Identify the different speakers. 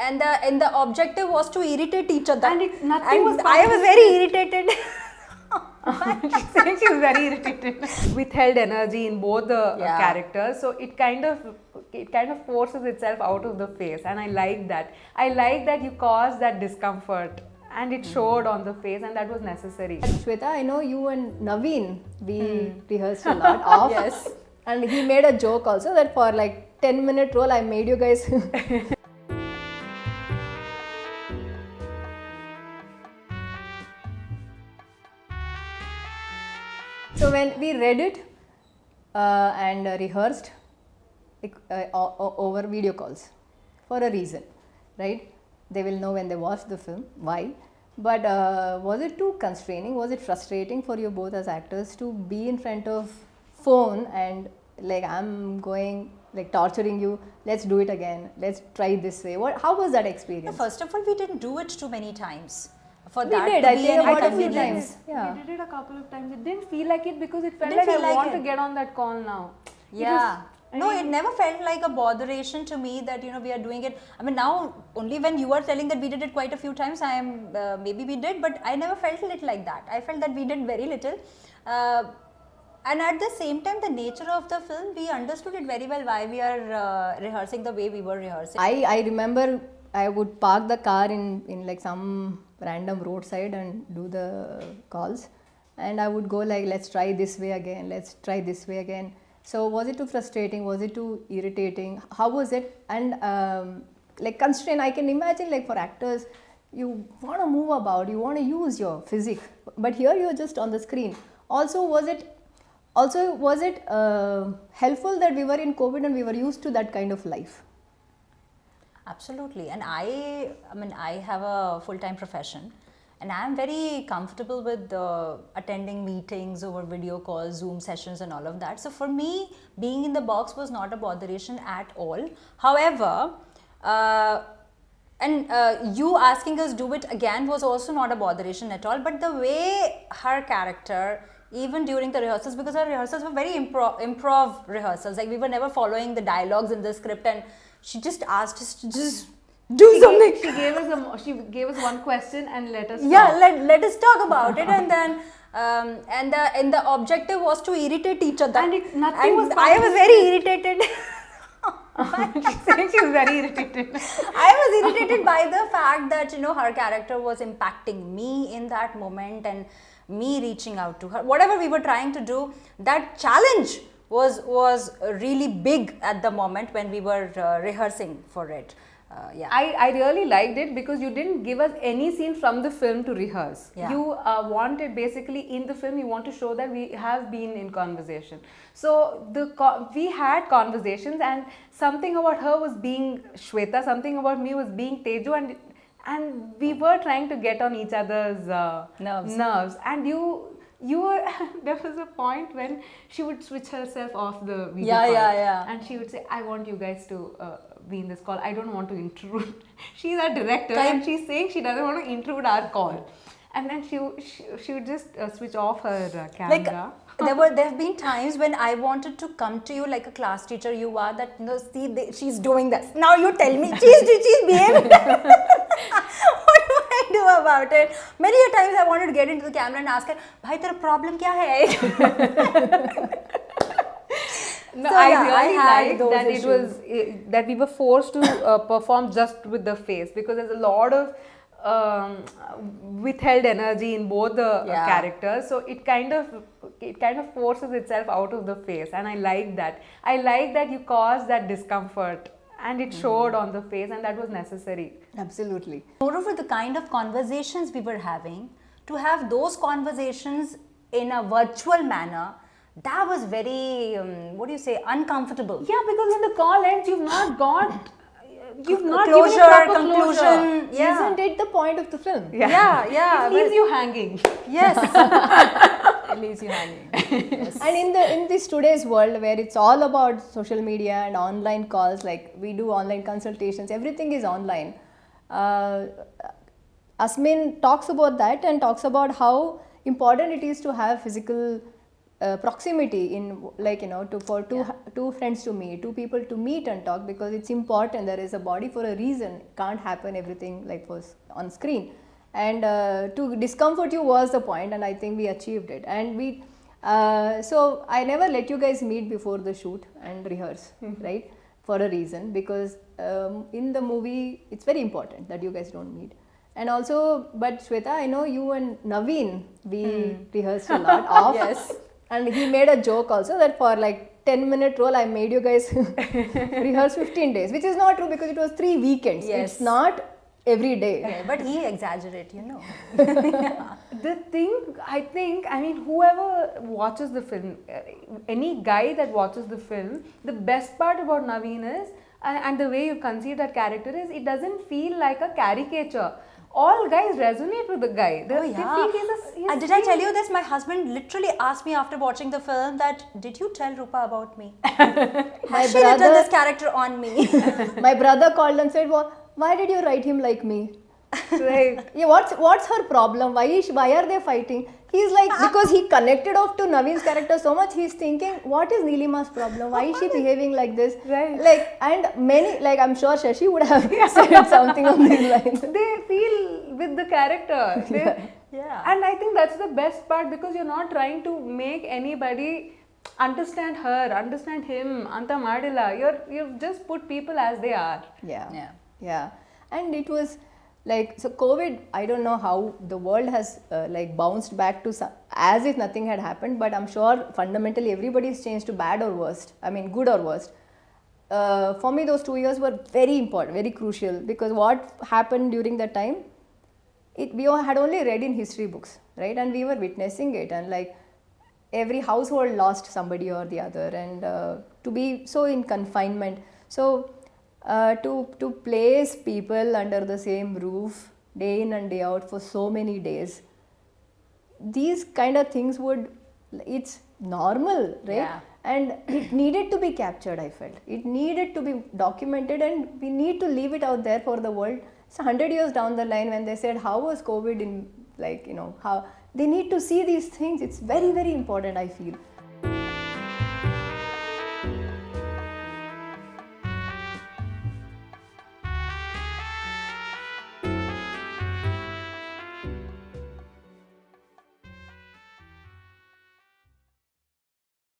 Speaker 1: and the objective was to irritate each other.
Speaker 2: And nothing was.
Speaker 1: I was very irritated.
Speaker 2: She was very irritated. Withheld energy in both the characters, so it kind of forces itself out of the face, and I like that. I like that you caused that discomfort, and it showed on the face, and that was necessary.
Speaker 3: Shweta, I know you and Naveen, we rehearsed a lot off.
Speaker 1: Yes.
Speaker 3: And he made a joke also that for like 10-minute role, I made you guys. So when we read it and rehearsed over video calls for a reason, right? They will know when they watch the film why. But was it too constraining? Was it frustrating for you both as actors to be in front of phone and like I'm going like torturing you? Let's do it again. Let's try this way. How was that experience?
Speaker 1: First of all, we didn't do it too many times. For
Speaker 3: we
Speaker 1: that
Speaker 3: did.
Speaker 1: to
Speaker 3: I
Speaker 1: be
Speaker 3: think
Speaker 1: an
Speaker 3: about a few
Speaker 1: inconvenience.
Speaker 3: times. Yeah.
Speaker 2: We did it a couple of times. It didn't feel like it because it felt
Speaker 1: Didn't
Speaker 2: like
Speaker 1: feel
Speaker 2: I
Speaker 1: like
Speaker 2: want
Speaker 1: it.
Speaker 2: to get on that call now.
Speaker 1: Yeah. No, it never felt like a botheration to me that, you know, we are doing it. I mean, now only when you are telling that we did it quite a few times, I am, maybe we did, but I never felt it like that. I felt that we did very little. And at the same time, the nature of the film, we understood it very well why we are rehearsing the way we were rehearsing.
Speaker 3: I remember I would park the car in like some random roadside and do the calls, and I would go like, let's try this way again, let's try this way again. So was it too frustrating? Was it too irritating? How was it? And like constraint, I can imagine like for actors, you want to move about, you want to use your physique, but here you're just on the screen. Also, was it helpful that we were in COVID and we were used to that kind of life?
Speaker 1: Absolutely. And I mean, I have a full-time profession and I am very comfortable with attending meetings over video calls, Zoom sessions and all of that. So for me, being in the box was not a botheration at all. However, you asking us do it again was also not a botheration at all. But the way her character, even during the rehearsals, because our rehearsals were very improv rehearsals, like we were never following the dialogues in the script, and she just asked us to just do something.
Speaker 2: She gave us one question and let us
Speaker 1: talk. Let us talk about it, and then and the objective was to irritate each other.
Speaker 2: And
Speaker 1: I was very irritated.
Speaker 2: She was very irritated.
Speaker 1: I was irritated by the fact that, you know, her character was impacting me in that moment and me reaching out to her. Whatever we were trying to do, that challenge was really big at the moment when we were rehearsing for it. Yeah.
Speaker 2: I really liked it because you didn't give us any scene from the film to rehearse.
Speaker 1: Yeah.
Speaker 2: You wanted basically in the film, you want to show that we have been in conversation. So we had conversations, and something about her was being Shweta, something about me was being Teju, and we were trying to get on each other's nerves. And you were there was a point when she would switch herself off the video call. And she would say, I want you guys to be in this call. I don't want to intrude. She's our director and she's saying she doesn't want to intrude our call. And then she would just switch off her camera.
Speaker 1: Like, there have been times when I wanted to come to you like a class teacher you are, that, you know, see, she's doing this. Now you tell me, she's behaving. What do I do about it? Many a times I wanted to get into the camera and ask her, bhai, tera problem kya hai?
Speaker 2: No,
Speaker 1: So,
Speaker 2: I really liked that
Speaker 1: issues.
Speaker 2: that we were forced to perform just with the face, because there's a lot of withheld energy in both the characters, so it kind of forces itself out of the face, and I like that. I like that you caused that discomfort, and it showed on the face, and that was necessary.
Speaker 3: Absolutely.
Speaker 1: Moreover, the kind of conversations we were having, to have those conversations in a virtual manner, that was very, uncomfortable.
Speaker 2: Yeah, because when the call ends, you've not got given a
Speaker 1: closure,
Speaker 2: proper
Speaker 1: conclusion. Yeah.
Speaker 3: Isn't it the point of the film?
Speaker 1: Yeah.
Speaker 2: It leaves you hanging.
Speaker 1: Yes. It leaves you hanging. Yes.
Speaker 3: And in this today's world where it's all about social media and online calls, like we do online consultations, everything is online. Asmin talks about that and talks about how important it is to have physical proximity in like for two friends to meet, two people to meet and talk, because it's important. There is a body for a reason. Can't happen everything like was on screen, and to discomfort you was the point, and I think we achieved it. And we so I never let you guys meet before the shoot and rehearse, right, for a reason, because in the movie it's very important that you guys don't meet. And also, but Shweta, I know you and Naveen, we rehearsed a lot off.
Speaker 1: Yes.
Speaker 3: And he made a joke also that for like 10-minute role, I made you guys rehearse 15 days, which is not true because it was 3 weekends.
Speaker 1: Yes.
Speaker 3: It's not every day.
Speaker 1: Yeah, but he exaggerates, you know.
Speaker 2: The thing, I mean, whoever watches the film, any guy that watches the film, the best part about Naveen is, and the way you conceive that character is, it doesn't feel like a caricature. All guys resonate with the guy. They feel he's
Speaker 1: Did I tell you this? My husband literally asked me after watching the film that, did you tell Roopa about me? Has she written this character on me?
Speaker 3: My brother called and said, well, why did you write him like me?
Speaker 2: Right.
Speaker 3: Yeah, what's her problem? Why are they fighting? He's like, because he connected off to Naveen's character so much, he's thinking, what is Neelima's problem? Why is she behaving like this?
Speaker 2: Right.
Speaker 3: Like, and many, like I'm sure Shashi would have said something on these lines.
Speaker 2: They feel with the character.
Speaker 1: Yeah.
Speaker 2: And I think that's the best part, because you're not trying to make anybody understand her, understand him, anta madila. You've just put people as they are.
Speaker 3: Yeah. And it was like, so COVID, I don't know how the world has like bounced back to as if nothing had happened, but I'm sure fundamentally everybody's changed to bad or worst. I mean, good or worst. For me, those 2 years were very important, very crucial, because what happened during that time, we all had only read in history books, right? And we were witnessing it, and like every household lost somebody or the other, and to be so in confinement. So to place people under the same roof day in and day out for so many days, these kind of things it's normal, right?
Speaker 1: Yeah.
Speaker 3: And it needed to be captured, I felt. It needed to be documented, and we need to leave it out there for the world. It's 100 years down the line when they said, how was COVID in, like, how they need to see these things. It's very, very important, I feel.